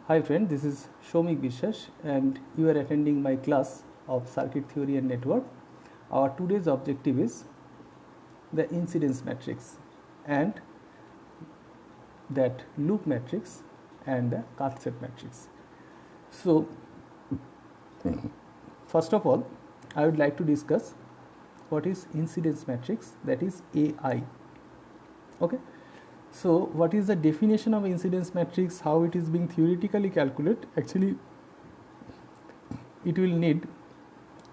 Hi friend, this is Shomik Bishwas and you are attending my class of circuit theory and network. Our today's objective is the incidence matrix and that loop matrix and the Kath-Set matrix. So first of all, I would like to discuss what is incidence matrix, that is AI. Okay. So what is the definition of incidence matrix, how it is being theoretically calculated? Actually it will need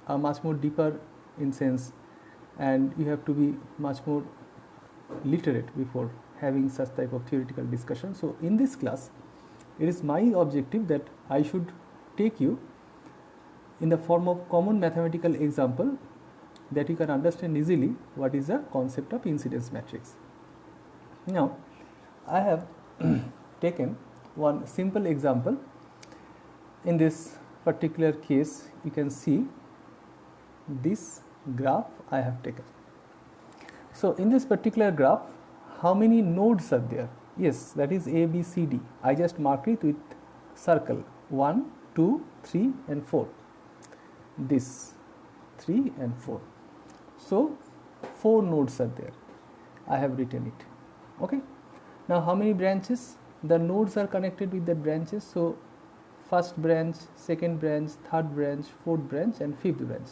a much more deeper in sense, and you have to be much more literate before having such type of theoretical discussion. So in this class it is my objective that I should take you in the form of common mathematical example that you can understand easily what is the concept of incidence matrix. Now I have taken one simple example. In this particular case you can see this graph I have taken. So in this particular graph, how many nodes are there? Yes, that is A, B, C, D. I just mark it with circle 1, 2, 3 and 4. This 3 and 4. So 4 nodes are there. I have written it. Okay. Now how many branches? The nodes are connected with the branches. So first branch, second branch, third branch, fourth branch and fifth branch.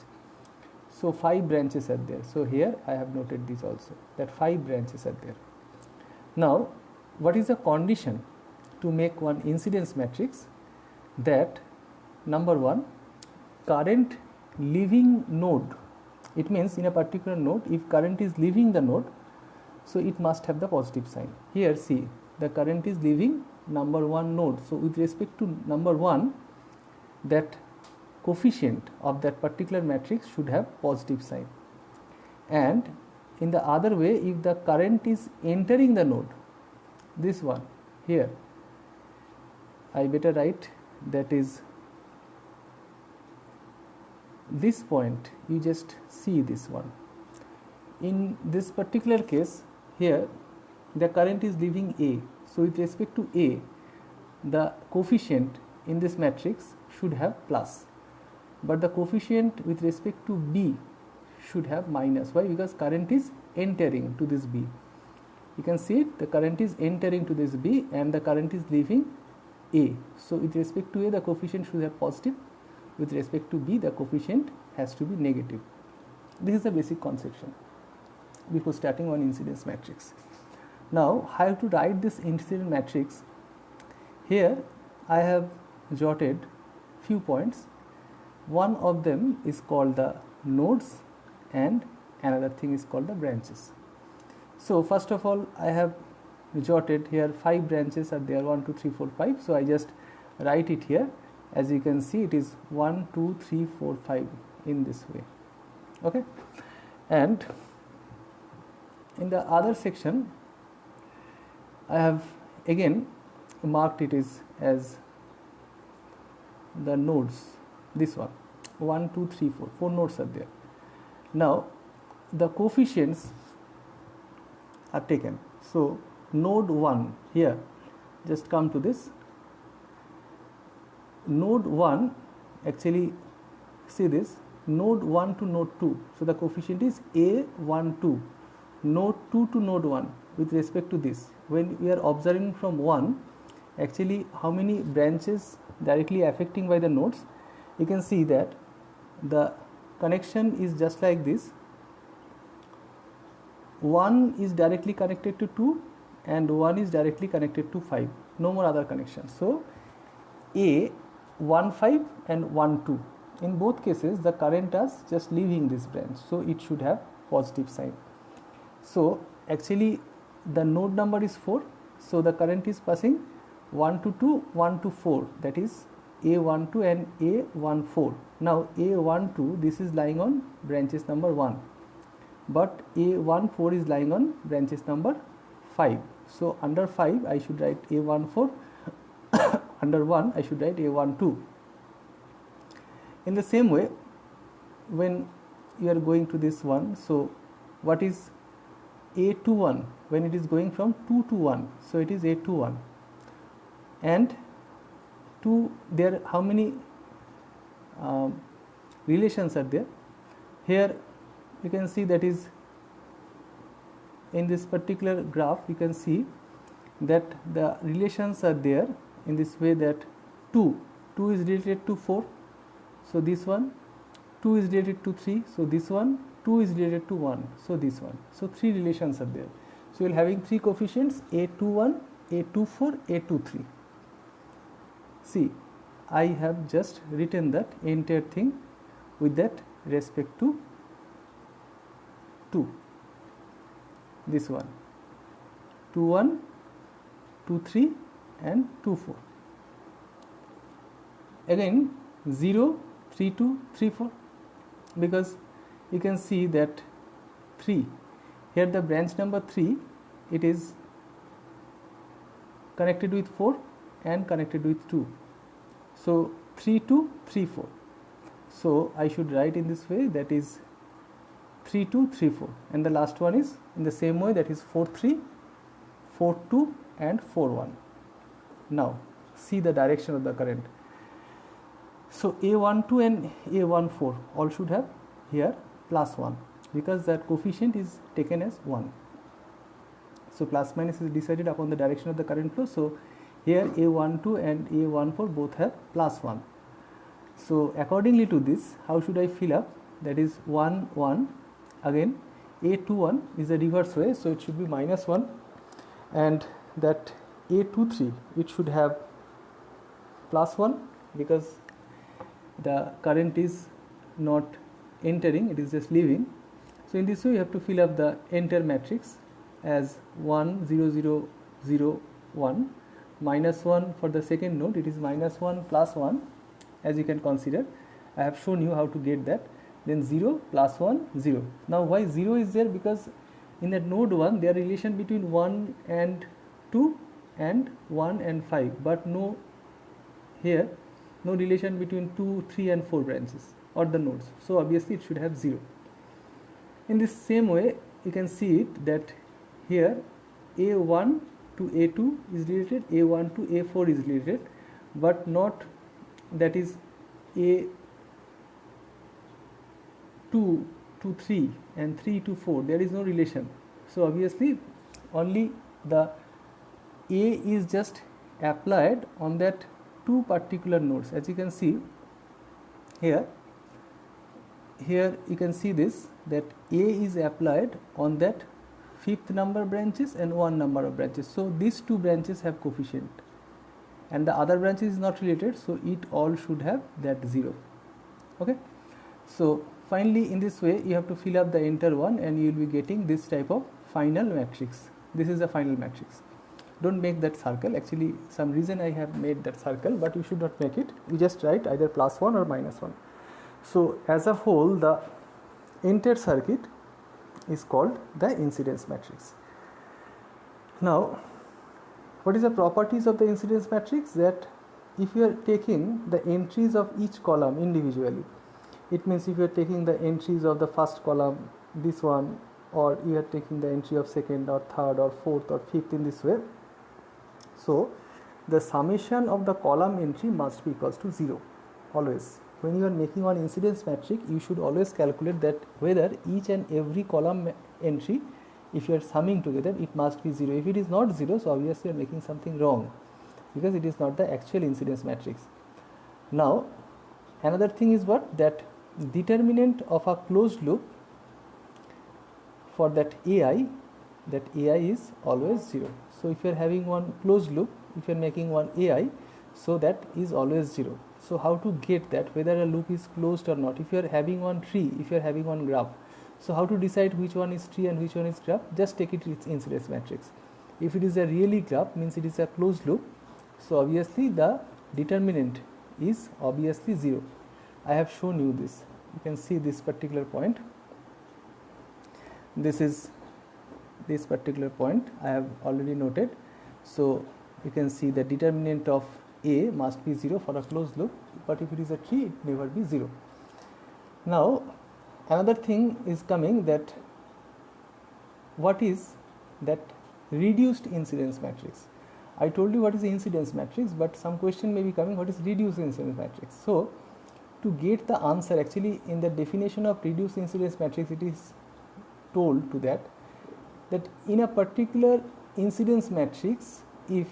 So 5 branches are there. So here I have noted this also, that 5 branches are there. Now what is the condition to make one incidence matrix? That number 1, current leaving node. It means in a particular node, if current is leaving the node, so it must have the positive sign. Here see, the current is leaving number 1 node. So with respect to number 1, that coefficient of that particular matrix should have positive sign. And in the other way, if the current is entering the node, this one here, I better write, that is this point, you just see this one. In this particular case here, the current is leaving A. So with respect to A, the coefficient in this matrix should have plus, but the coefficient with respect to B should have minus. Why? Because current is entering to this B. You can see it, the current is entering to this B and the current is leaving A. So with respect to A, the coefficient should have positive. With respect to B, the coefficient has to be negative. This is the basic conception before starting one incidence matrix. Now how to write this incidence matrix? Here I have jotted few points. One of them is called the nodes and another thing is called the branches. So first of all, I have jotted here 5 branches are there, 1, 2, 3, 4, 5. So I just write it here. As you can see, it is 1, 2, 3, 4, 5 in this way. Okay. And in the other section, I have again marked it as the nodes. This one, 1, 2, 3, 4, 4 nodes are there. Now the coefficients are taken. So node 1 here, just come to this. Node 1, actually see this, node 1 to node 2. So the coefficient is A12. Node 2 to node 1 with respect to this. When we are observing from 1, actually how many branches directly affecting by the nodes, you can see that the connection is just like this. 1 is directly connected to 2 and 1 is directly connected to 5. No more other connections. So A15 and 12. In both cases, the current is just leaving this branch. So it should have positive sign. So actually the node number is 4. So the current is passing 1 to 2, 1 to 4. That is A12 and A14. Now A12, this is lying on branches number 1, but A14 is lying on branches number 5. So under 5 I should write A14, under 1 I should write A12. In the same way, when you are going to this one, so what is A21 when it is going from 2 to 1? So it is A21. And there how many relations are there. Here you can see that is in this particular graph you can see that the relations are there in this way that 2 is related to 4, so this one, 2 is related to 3, so this one, 2 is related to 1, so this one. So 3 relations are there. So you are having 3 coefficients A21, A24, A23. See, I have just written that entire thing with that respect to 2. This one, 21, 23 and 24. Again 0, 32, 34, because you can see that 3, here the branch number 3, it is connected with 4 and connected with 2. So 3, 2, 3, 4. So I should write in this way, that is 3, 2, 3, 4, and the last one is in the same way, that is 4, 3, 4, 2 and 4, 1. Now see the direction of the current. So A12 and A14 all should have here plus 1, because that coefficient is taken as 1. So plus minus is decided upon the direction of the current flow. So here A12 and A14 both have plus 1. So accordingly to this, how should I fill up? That is 1, 1. Again A21 is the reverse way, so it should be minus 1, and that A23 it should have plus 1, because the current is not entering, it is just leaving. So in this way you have to fill up the entire matrix as 1, 0, 0, 0, 1, minus 1 for the second node, it is minus 1 plus 1, as you can consider. I have shown you how to get that. Then 0 plus 1, 0. Now why 0 is there? Because in that node 1 there are relation between 1 and 2 and 1 and 5, but no here no relation between 2, 3 and 4 branches or the nodes. So obviously it should have 0. In this same way you can see it that here A1 to A2 is related, A1 to A4 is related, but not that is A2 to 3 and 3 to 4, there is no relation. So obviously only the A is just applied on that 2 particular nodes. As you can see here you can see this, that A is applied on that 5th number branches and 1 number of branches. So these 2 branches have coefficient and the other branch is not related, so it all should have that 0. Okay, so finally in this way you have to fill up the entire one and you will be getting this type of final matrix. This is the final matrix. Don't make that circle, actually some reason I have made that circle, but you should not make it. You just write either plus 1 or minus 1. So as a whole the entire circuit is called the incidence matrix. Now what is the properties of the incidence matrix? That if you are taking the entries of each column individually, it means if you are taking the entries of the first column, this one, or you are taking the entry of second or third or fourth or fifth in this way, so the summation of the column entry must be equals to 0 always. When you are making one incidence matrix, you should always calculate that whether each and every column entry, if you are summing together, it must be 0. If it is not 0, so obviously you are making something wrong, because it is not the actual incidence matrix. Now another thing is what? That determinant of a closed loop for that AI is always 0. So if you are having one closed loop, if you are making one AI, so that is always 0. So how to get that, whether a loop is closed or not? If you are having one tree, if you are having one graph, so how to decide which one is tree and which one is graph? Just take it its incidence matrix. If it is a really graph, means it is a closed loop, so obviously the determinant is obviously 0. I have shown you this. You can see this particular point. This is this particular point I have already noted. So you can see the determinant of A must be 0 for a closed loop, but if it is a tree, it never be 0. Now another thing is coming, that what is that reduced incidence matrix? I told you what is the incidence matrix, but some question may be coming, what is reduced incidence matrix? So to get the answer, actually in the definition of reduced incidence matrix, it is told to that in a particular incidence matrix, if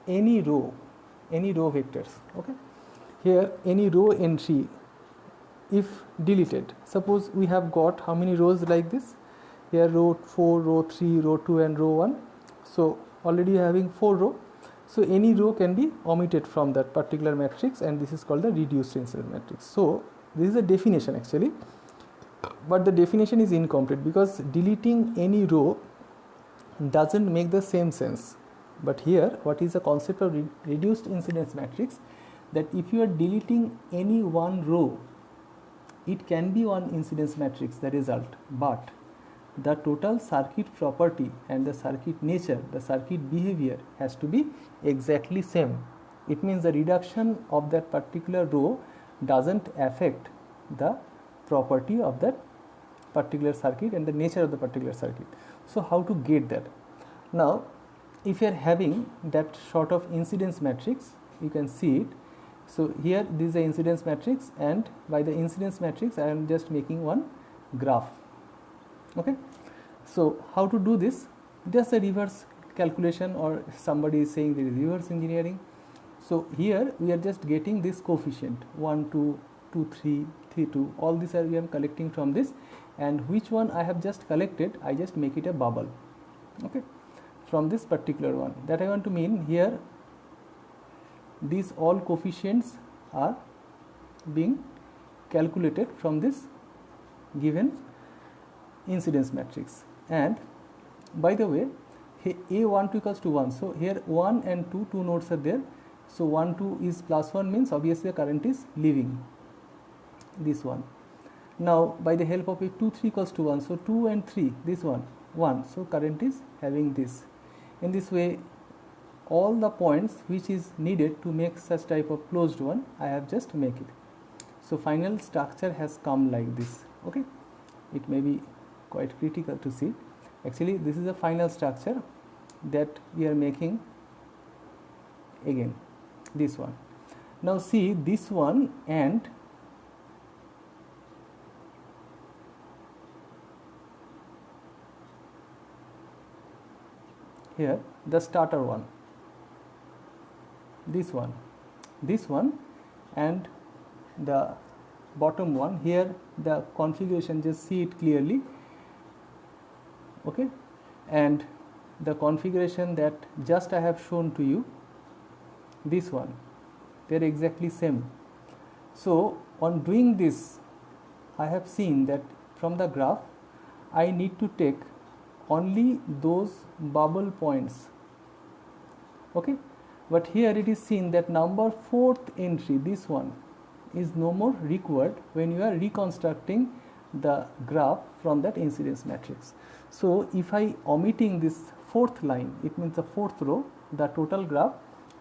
any row vectors, okay, here any row entry, if deleted, suppose we have got how many rows like this, here row 4, row 3, row 2 and row 1, so already having 4 row, so any row can be omitted from that particular matrix, and this is called the reduced incidence matrix. So this is a definition actually, but the definition is incomplete because deleting any row doesn't make the same sense. But here what is the concept of reduced incidence matrix, that if you are deleting any one row, it can be one incidence matrix, the result, but the total circuit property and the circuit nature, the circuit behavior has to be exactly same. It means the reduction of that particular row doesn't affect the property of that particular circuit and the nature of the particular circuit. So how to get that? Now if you are having that sort of incidence matrix, you can see it. So here this is the incidence matrix, and by the incidence matrix I am just making one graph. Okay, so how to do this? Just a reverse calculation, or somebody is saying there is reverse engineering. So here we are just getting this coefficient 1, 2, 2, 3, 3, 2, all these are we are collecting from this, and which one I have just collected, I just make it a bubble, okay, from this particular one. That I want to mean here, these all coefficients are being calculated from this given incidence matrix. And by the way, A12 equals to 1, so here 1 and 2, two nodes are there, so 1, 2 is plus 1 means obviously the current is leaving this one. Now by the help of a 2, 3 equals to 1, so 2 and 3, this one 1, so current is having this. In this way, all the points which is needed to make such type of closed one, I have just make it. So final structure has come like this. Okay, it may be quite critical to see. Actually this is a final structure that we are making again, this one. Now see this one, and here the starter one, this one and the bottom one. Here the configuration, just see it clearly, okay, and the configuration that just I have shown to you, this one, they are exactly same. So on doing this, I have seen that from the graph I need to take only those bubble points, okay, but here it is seen that number 4th entry, this one, is no more required when you are reconstructing the graph from that incidence matrix. So if I omitting this 4th line, it means the 4th row, the total graph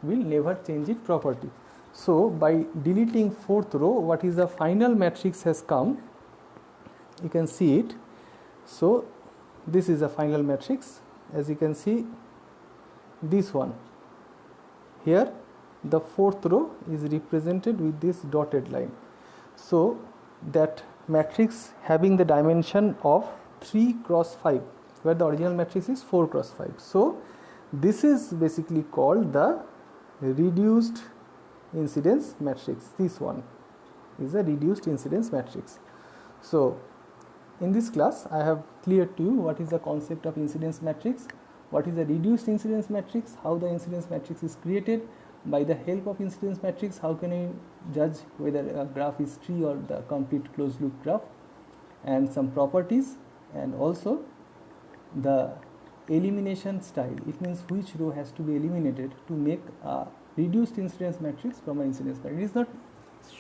will never change its property. So by deleting 4th row, what is the final matrix has come, you can see it. So this is the final matrix, as you can see, this one here, the 4th row is represented with this dotted line. So that matrix having the dimension of 3 cross 5, where the original matrix is 4 cross 5. So this is basically called the reduced incidence matrix. This one is a reduced incidence matrix. So in this class I have cleared to you what is the concept of incidence matrix, what is a reduced incidence matrix, how the incidence matrix is created. By the help of incidence matrix, how can you judge whether a graph is tree or the complete closed loop graph, and some properties, and also the elimination style. It means which row has to be eliminated to make a reduced incidence matrix from an incidence matrix. It is not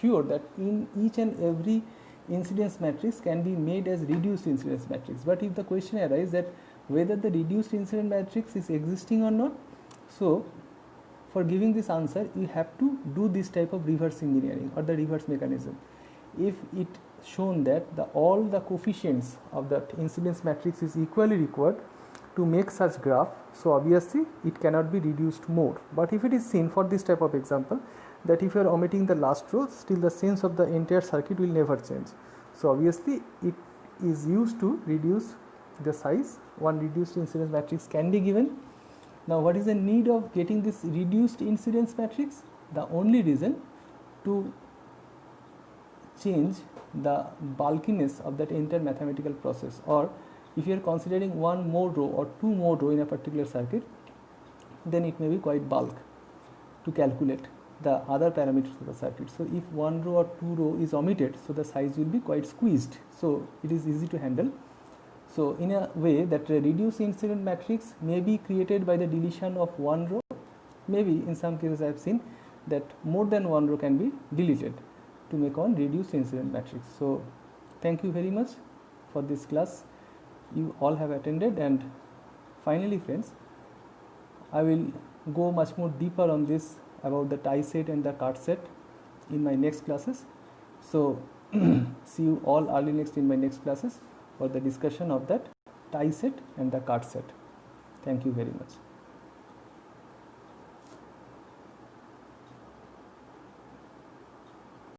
sure that in each and every incidence matrix can be made as reduced incidence matrix, but if the question arises that whether the reduced incidence matrix is existing or not, so for giving this answer you have to do this type of reverse engineering or the reverse mechanism. If it shown that all the coefficients of that incidence matrix is equally required to make such graph, so obviously it cannot be reduced more. But if it is seen for this type of example, that if you are omitting the last row, still the sense of the entire circuit will never change. So obviously it is used to reduce the size. One reduced incidence matrix can be given. Now what is the need of getting this reduced incidence matrix? The only reason to change the bulkiness of that entire mathematical process, or if you are considering one more row or two more row in a particular circuit, then it may be quite bulk to calculate the other parameters of the circuit. So if one row or two row is omitted, so the size will be quite squeezed, so it is easy to handle. So in a way, that a reduced incident matrix may be created by the deletion of one row. Maybe in some cases I have seen that more than one row can be deleted to make one reduced incident matrix. So thank you very much for this class you all have attended. And finally friends, I will go much more deeper on this about the tie set and the card set in my next classes. So see you all early next in my next classes for the discussion of that tie set and the card set. Thank you very much.